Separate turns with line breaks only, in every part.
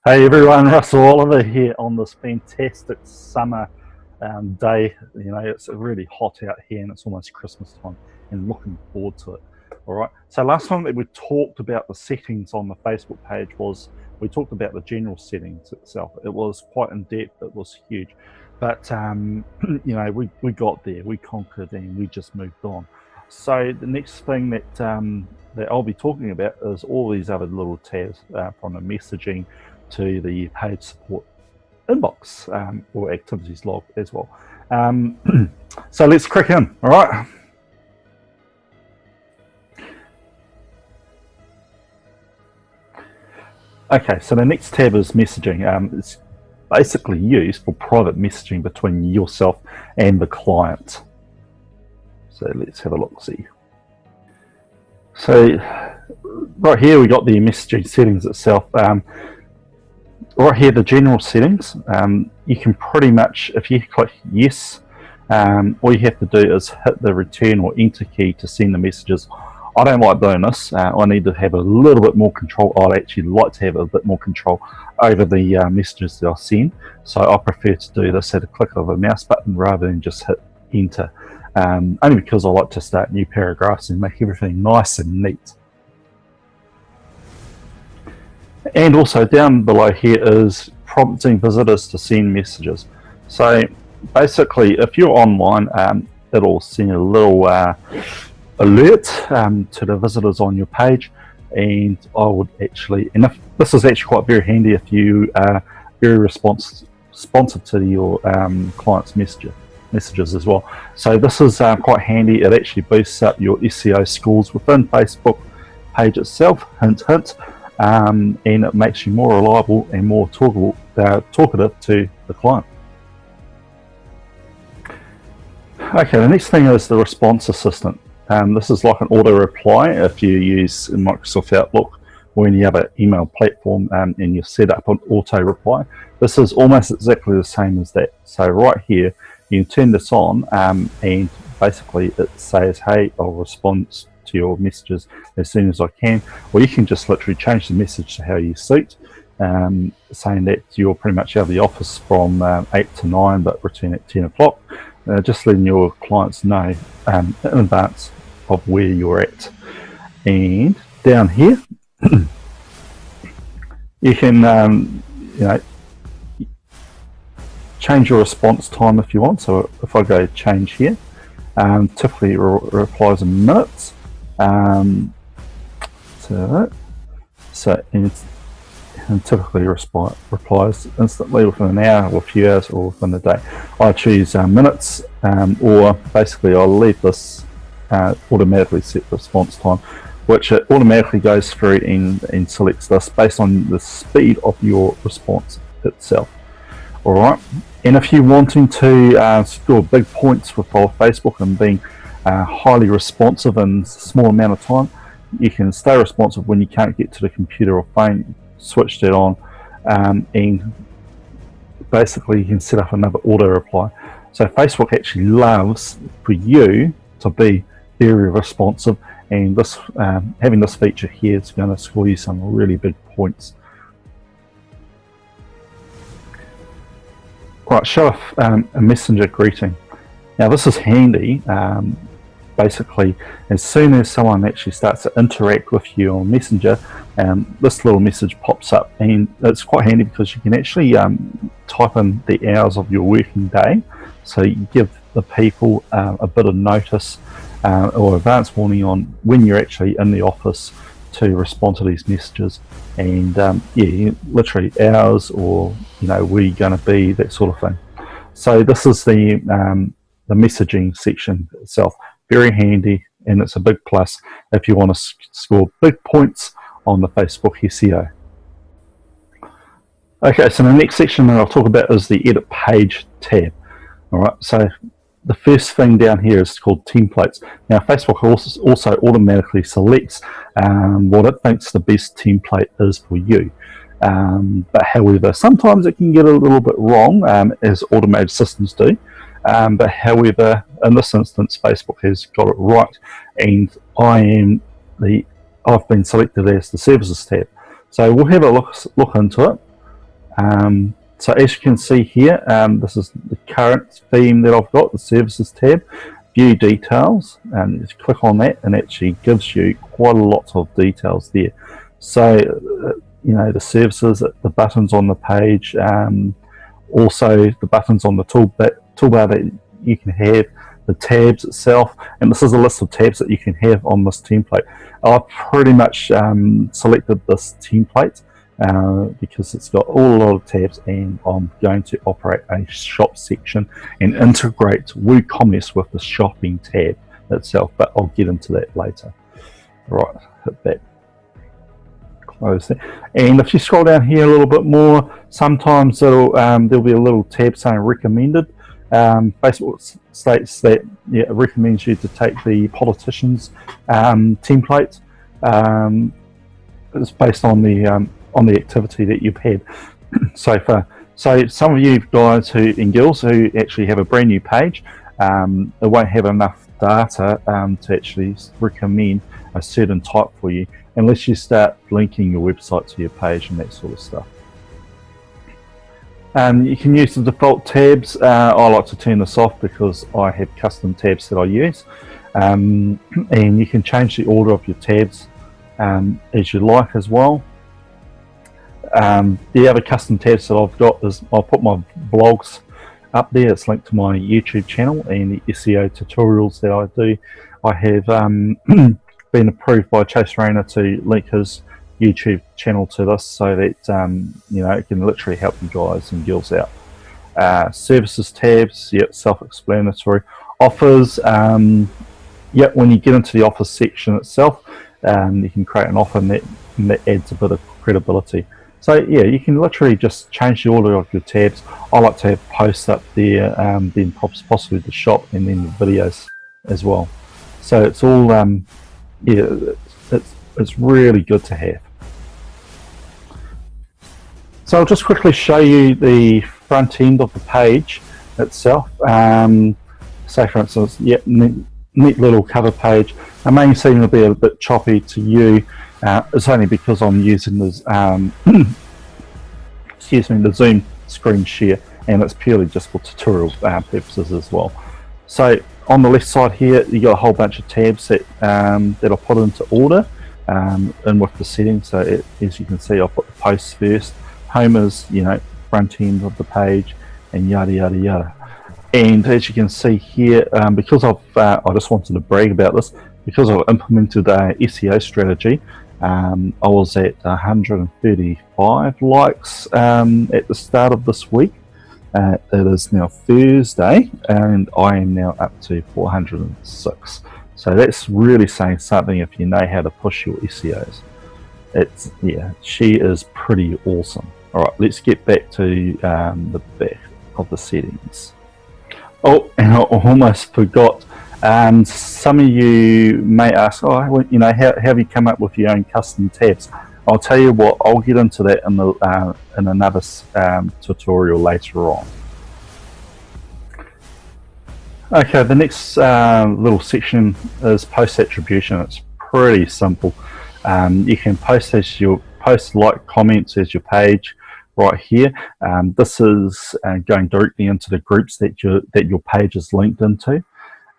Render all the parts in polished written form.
Hey everyone, Russell Oliver here on this fantastic summer day. You know, it's really hot out here and it's almost Christmas time and looking forward to it. All right, so last time that we talked about the settings on the Facebook page was we talked about the general settings itself. It was quite in depth, it was huge. But, you know, we got there, we conquered and we just moved on. So the next thing that I'll be talking about is all these other little tabs from the messaging to the page support inbox or activities log as well. So let's crack in, all right? Okay, so the next tab is messaging. It's basically used for private messaging between yourself and the client. So let's have a look, see. So right here we got the messaging settings itself. Right here, the general settings, you can pretty much, if you click yes, all you have to do is hit the return or enter key to send the messages. I don't like doing this. I need to have a little bit more control. I'd actually like to have a bit more control over the messages that I send. So I prefer to do this at a click of a mouse button rather than just hit enter. Only because I like to start new paragraphs and make everything nice and neat. And also down below here is prompting visitors to send messages. So basically, if you're online, it'll send a little alert to the visitors on your page. And I would actually, and if, this is actually quite very handy if you are very responsive to your clients' messages as well. So this is quite handy. It actually boosts up your SEO scores within Facebook page itself, hint hint. And it makes you more reliable and more talkative to the client. Okay, the next thing is the response assistant. This is like an auto reply if you use Microsoft Outlook or any other email platform and you set up an auto reply. This is almost exactly the same as that. So right here, you can turn this on and basically it says, hey, I'll respond to your messages as soon as I can, or you can just literally change the message to how you suit, saying that you're pretty much out of the office from 8 to 9 but return at 10 o'clock, just letting your clients know in advance of where you're at. And down here you can change your response time if you want. So if I go change here, typically it replies in minutes. And typically replies instantly within an hour or a few hours or within the day. I choose minutes, or basically I'll leave this automatically set response time, which it automatically goes through and selects this based on the speed of your response itself. Alright, and if you're wanting to score big points with Facebook and being highly responsive in a small amount of time, you can stay responsive when you can't get to the computer or phone, switch that on, and basically you can set up another auto reply. So Facebook actually loves for you to be very responsive, and this having this feature here is going to score you some really big points. Right, show off a messenger greeting. Now this is handy. Basically, as soon as someone actually starts to interact with you on Messenger, this little message pops up, and it's quite handy because you can actually type in the hours of your working day. So you give the people a bit of notice or advance warning on when you're actually in the office to respond to these messages, and literally hours or where you're going to be, that sort of thing. So this is the messaging section itself. Very handy, and it's a big plus if you want to score big points on the Facebook SEO. Okay, so the next section that I'll talk about is the Edit Page tab. Alright, so the first thing down here is called templates. Now Facebook also automatically selects what it thinks the best template is for you. But however, sometimes it can get a little bit wrong, as automated systems do. But however, in this instance, Facebook has got it right, and I've been selected as the Services tab. So we'll have a look into it. So as you can see here, this is the current theme that I've got, the services tab, view details, and just click on that and actually gives you quite a lot of details there. So, the services, the buttons on the page, also the buttons on the toolbar that you can have, the tabs itself, and this is a list of tabs that you can have on this template. I've pretty much selected this template because it's got a lot of tabs, and I'm going to operate a shop section and integrate WooCommerce with the shopping tab itself, but I'll get into that later. Right, hit that, close that, and if you scroll down here a little bit more, sometimes there'll be a little tab saying recommended. Facebook states that it recommends you to take the politicians template. It's based on the activity that you've had so far. So some of you guys and girls who actually have a brand new page, it won't have enough data to actually recommend a certain type for you unless you start linking your website to your page and that sort of stuff. You can use the default tabs. I like to turn this off because I have custom tabs that I use, and you can change the order of your tabs as you like as well. The other custom tabs that I've got is I'll put my blogs up there. It's linked to my YouTube channel and the SEO tutorials that I do. I have been approved by Chase Rayner to link his YouTube channel to this, so that it can literally help you guys and girls out. Services tabs, self-explanatory. Offers, when you get into the offers section itself, you can create an offer, and that adds a bit of credibility. So you can literally just change the order of your tabs. I like to have posts up there, then possibly the shop, and then the videos as well. So it's all it's really good to have. So I'll just quickly show you the front end of the page itself. Say for instance, neat little cover page. It may seem to be a bit choppy to you. It's only because I'm using this, the Zoom screen share, and it's purely just for tutorial purposes as well. So on the left side here, you got a whole bunch of tabs that I'll put into order and with the settings. So as you can see, I'll put the posts first. Home is front end of the page, and yada yada yada. And as you can see here, because I just wanted to brag about this, because I've implemented a SEO strategy. I was at 135 likes at the start of this week. It is now Thursday, and I am now up to 406. So that's really saying something if you know how to push your SEOs. She is pretty awesome. All right, let's get back to the back of the settings. Oh, and I almost forgot. Some of you may ask, how have you come up with your own custom tabs? I'll tell you what, I'll get into that in another tutorial later on. Okay, the next little section is post attribution. It's pretty simple. You can post like comments as your page right here. This is going directly into the groups that your page is linked into.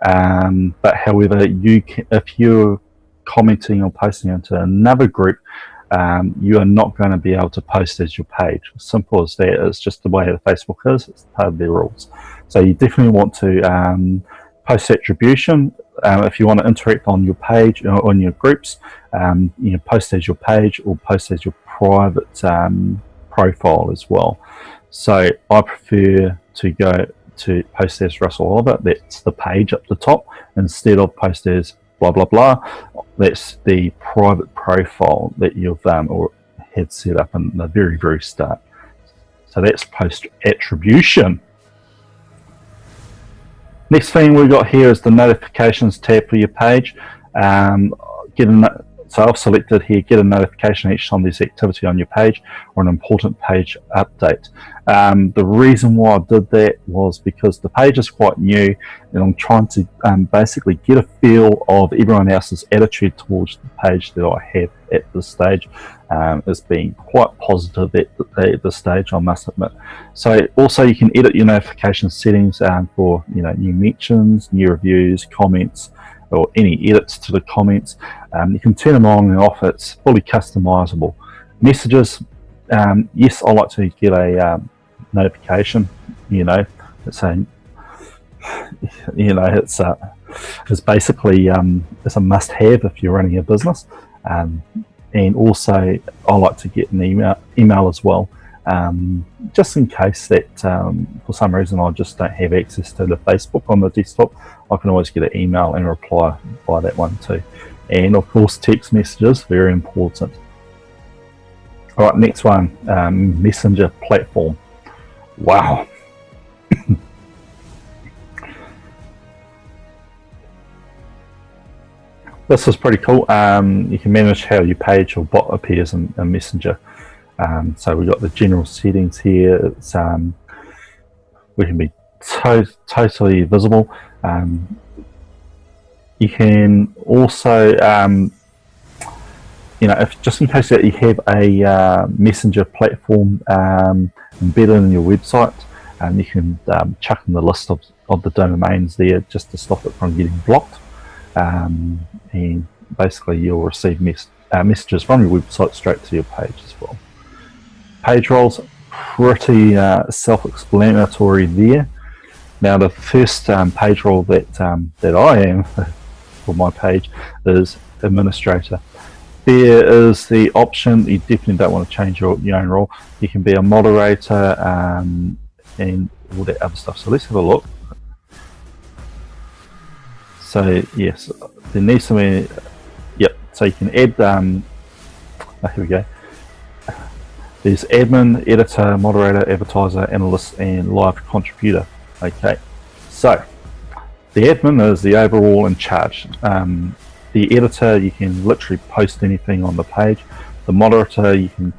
But however, if you're commenting or posting into another group, you are not going to be able to post as your page. Simple as that. It's just the way the Facebook is. It's part of their rules. So you definitely want to post attribution. If you want to interact on your page or on your groups, post as your page or post as your private profile as well. So I prefer to go to post as Russell Oliver. That's the page up the top, instead of post as blah blah blah. That's the private profile that you've or had set up in the very start. So that's post attribution. Next thing we've got here is the notifications tab for your page. So I've selected here, get a notification each time there's activity on your page or an important page update. The reason why I did that was because the page is quite new and I'm trying to basically get a feel of everyone else's attitude towards the page that I have at this stage. It's been quite positive at this stage, I must admit. So also you can edit your notification settings for new mentions, new reviews, comments, or any edits to the comments. You can turn them on and off. It's fully customizable. Messages, yes, I like to get a notification. It's saying, it's basically it's a must-have if you're running a business. And also, I like to get an email as well, just in case that for some reason I just don't have access to the Facebook on the desktop. I can always get an email and reply by that one too. And of course, text messages, very important. All right, next one, messenger platform. Wow. This is pretty cool. You can manage how your page or bot appears in Messenger. So we've got the general settings here. It's we can be totally visible. You can also, if just in case that you have a Messenger platform embedded in your website, you can chuck in the list of the domains there just to stop it from getting blocked. And basically you'll receive messages from your website straight to your page as well. Page roles, pretty self-explanatory there. Now the first page role that I am for my page is administrator. There is the option, you definitely don't want to change your own role. You can be a moderator and all that other stuff. So let's have a look. So yes, there needs to be, yep, so you can add, here we go. There's admin, editor, moderator, advertiser, analyst, and live contributor. Okay, so the admin is the overall in charge. The editor, you can literally post anything on the page. The moderator, you can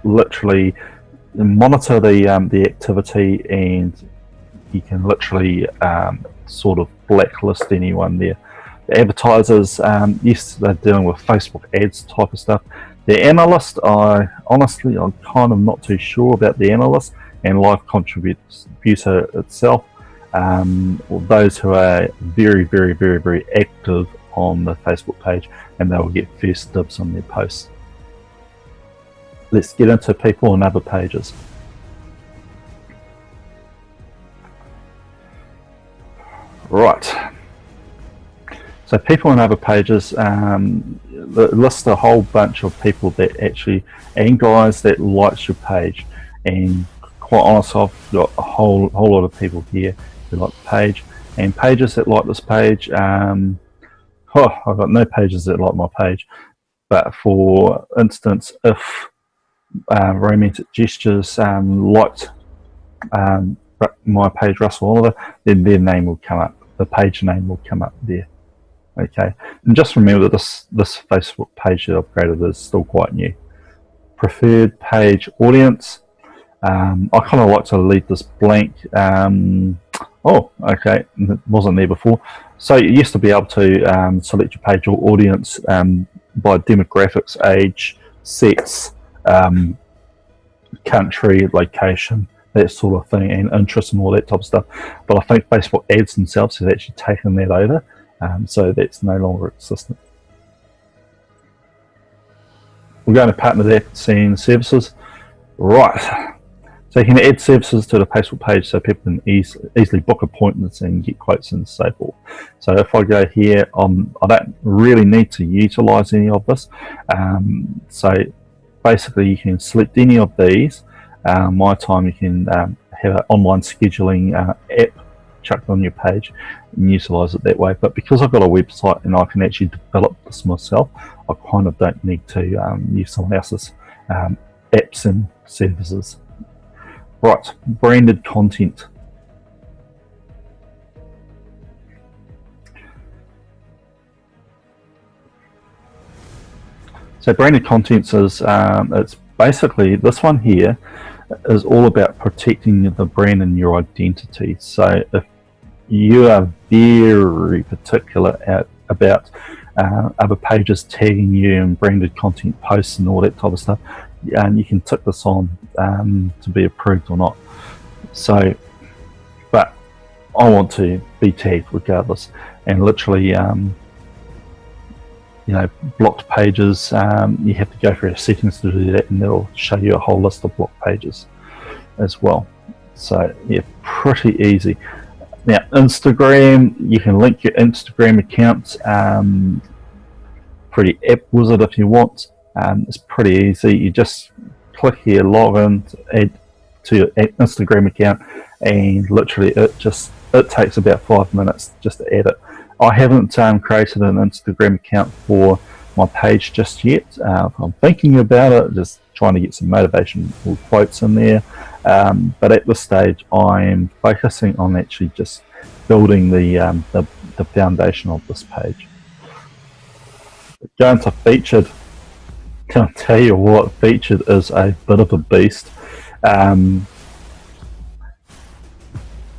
literally monitor the activity, and you can literally sort of blacklist anyone there. The advertisers, yes, they're dealing with Facebook ads type of stuff. The analyst, I'm kind of not too sure about the analyst, and live contributor itself. Those who are very, very, very, very active on the Facebook page, and they will get first dibs on their posts. Let's get into people on other pages. Right. So people on other pages list a whole bunch of people that actually, and guys that likes your page. And quite honestly, I've got a whole lot of people here who like the page, and pages that like this page. I've got no pages that like my page, but for instance, if Romantic Gestures liked my page, Russell Oliver, then their name will come up. The page name will come up there. Okay, and just remember that this Facebook page that I've created is still quite new. Preferred page audience. I kind of like to leave this blank. Oh, okay, it wasn't there before. So you used to be able to select your page or audience by demographics, age, sex, country, location, that sort of thing, and interest and all that type of stuff. But I think Facebook ads themselves have actually taken that over, so that's no longer existent. We're going to partner that, seeing services. Right. So you can add services to the Facebook page so people can easily book appointments and get quotes and so forth. So if I go here, I don't really need to utilize any of this. So basically you can select any of these. My time, you can have an online scheduling app chucked on your page and utilize it that way. But because I've got a website and I can actually develop this myself, I kind of don't need to use someone else's apps and services. Right, branded content. So branded contents is it's basically, this one here is all about protecting the brand and your identity. So if you are very particular about other pages tagging you and branded content posts and all that type of stuff, you can tick this on to be approved or not. So, but I want to be tagged regardless, and literally blocked pages, you have to go through your settings to do that, and it'll show you a whole list of blocked pages as well. So yeah, pretty easy. Now Instagram, you can link your Instagram account through the app wizard if you want. It's pretty easy. You just click here, log in, add to your Instagram account, and literally it takes about 5 minutes just to add it. I haven't created an Instagram account for my page just yet. I'm thinking about it, just trying to get some motivational quotes in there. But at this stage, I'm focusing on actually just building the foundation of this page. Going to featured, can I tell you what, featured is a bit of a beast.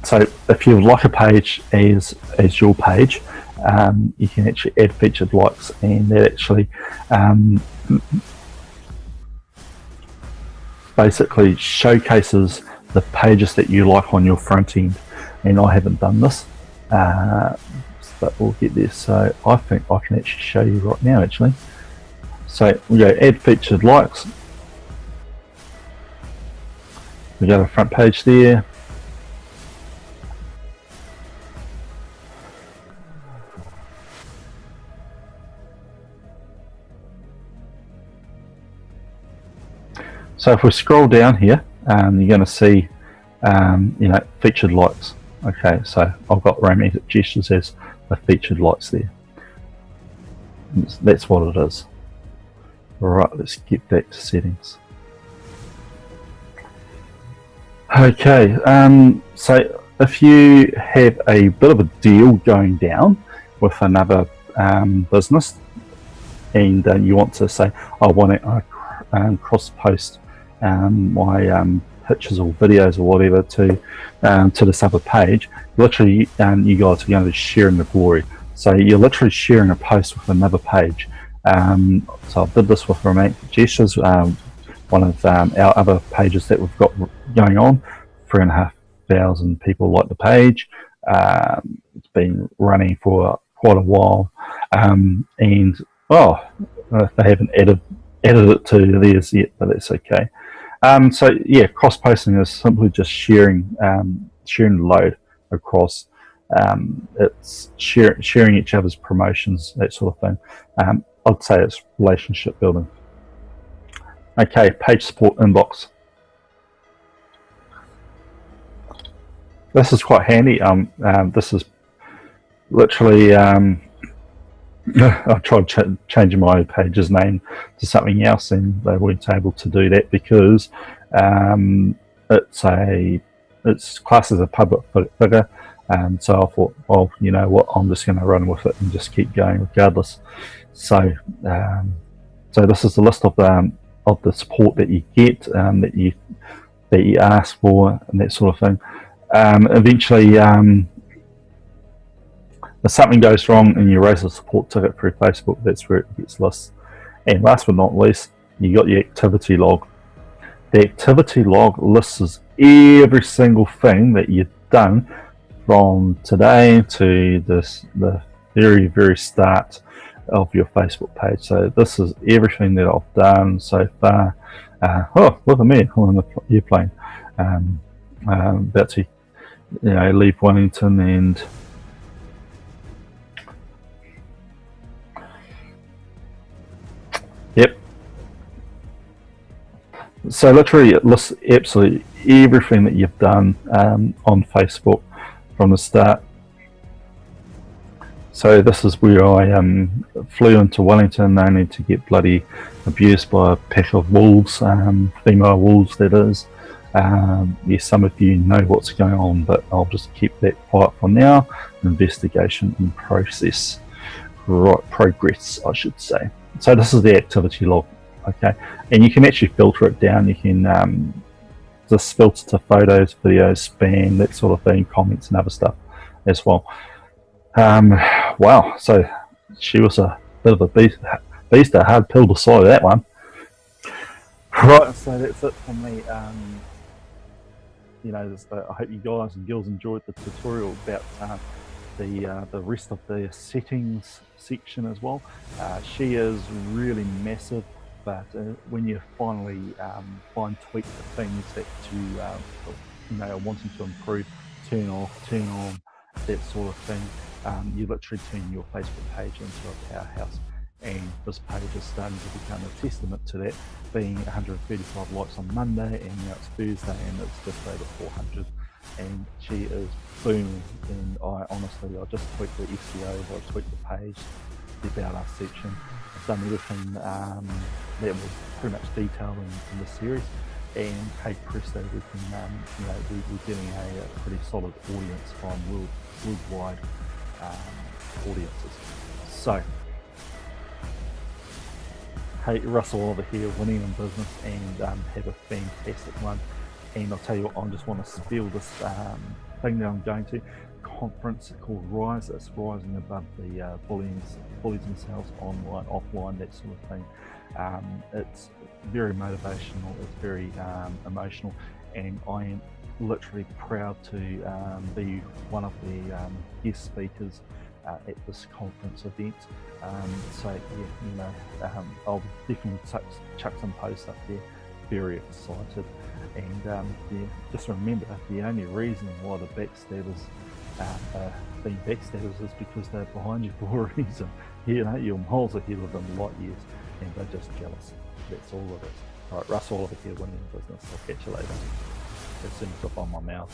So if you like a page as your page, you can actually add featured likes, and that actually basically showcases the pages that you like on your front end. And I haven't done this, but we'll get there. So I think I can actually show you right now actually. So we go add featured likes, we go to the front page there. So if we scroll down here, you're going to see, featured likes. Okay, so I've got romantic gestures as the featured likes there. That's what it is. All right, let's get back to settings. Okay, so if you have a bit of a deal going down with another business, and you want to say, I want to cross-post my pictures or videos or whatever to this other page, literally you guys are going to be sharing the glory. So you're literally sharing a post with another page. So I did this with romantic gestures, one of our other pages that we've got going on. 3,500 people like the page. It's been running for quite a while, and they haven't added it to theirs yet, but that's okay. So yeah, cross posting is simply just sharing the load across. It's sharing each other's promotions, that sort of thing. I'd say it's relationship building. Okay, page support inbox. This is quite handy. This is literally I tried changing my page's name to something else, and they weren't able to do that because it's classed as a public figure. So I thought, well, you know what, I'm just going to run with it and just keep going regardless. So this is the list of the support that you get, that you ask for, and that sort of thing. Eventually, if something goes wrong and you raise a support ticket through Facebook, that's where it gets listed. And last but not least, you got your activity log. The activity log lists every single thing that you've done from today to the very, very start of your Facebook page. So this is everything that I've done so far. Look at me, I'm on the airplane. About to leave Wellington, and yep. So literally it lists absolutely everything that you've done on Facebook from the start. So this is where I flew into Wellington only to get bloody abused by a pack of wolves, female wolves that is. Yes, some of you know what's going on, but I'll just keep that quiet for now. Investigation in progress, I should say. So this is the activity log, okay, and you can actually filter it down. You can just filter to photos, videos, spam, that sort of thing, comments and other stuff as well. Wow, so she was a bit of a beast, a hard pill to swallow, that one. Right, so that's it from me. I hope you guys and girls enjoyed the tutorial about the rest of the settings section as well. She is really massive, but when you finally fine tweak the things that you are wanting to improve, turn off, turn on, that sort of thing, you literally turn your Facebook page into a powerhouse. And this page is starting to become a testament to that, being 135 likes on Monday, and now it's Thursday and it's just over 400, and she is booming. And I just tweaked the SEO, I tweaked the page, the About Us section. I've done everything that was pretty much detailed in the series, and hey presto, we can we're getting a pretty solid audience from worldwide audiences. So hey, Russell Oliver here, winning in business, and have a fantastic one. And I'll tell you what, I just want to spiel this thing that I'm going to, conference called Rise. It's rising above the bullies themselves, online, offline, that sort of thing. It's very motivational, it's very emotional, and I am literally proud to be one of the guest speakers at this conference event. I'll definitely chuck some posts up there. Very excited, and just remember, the only reason why the backstabbers are being backstabbers is because they're behind you for a reason. You're miles ahead of them, light years, and they're just jealous. That's all it is. All right, Russell over here, winning business. I'll catch you later as soon as I find my mouth.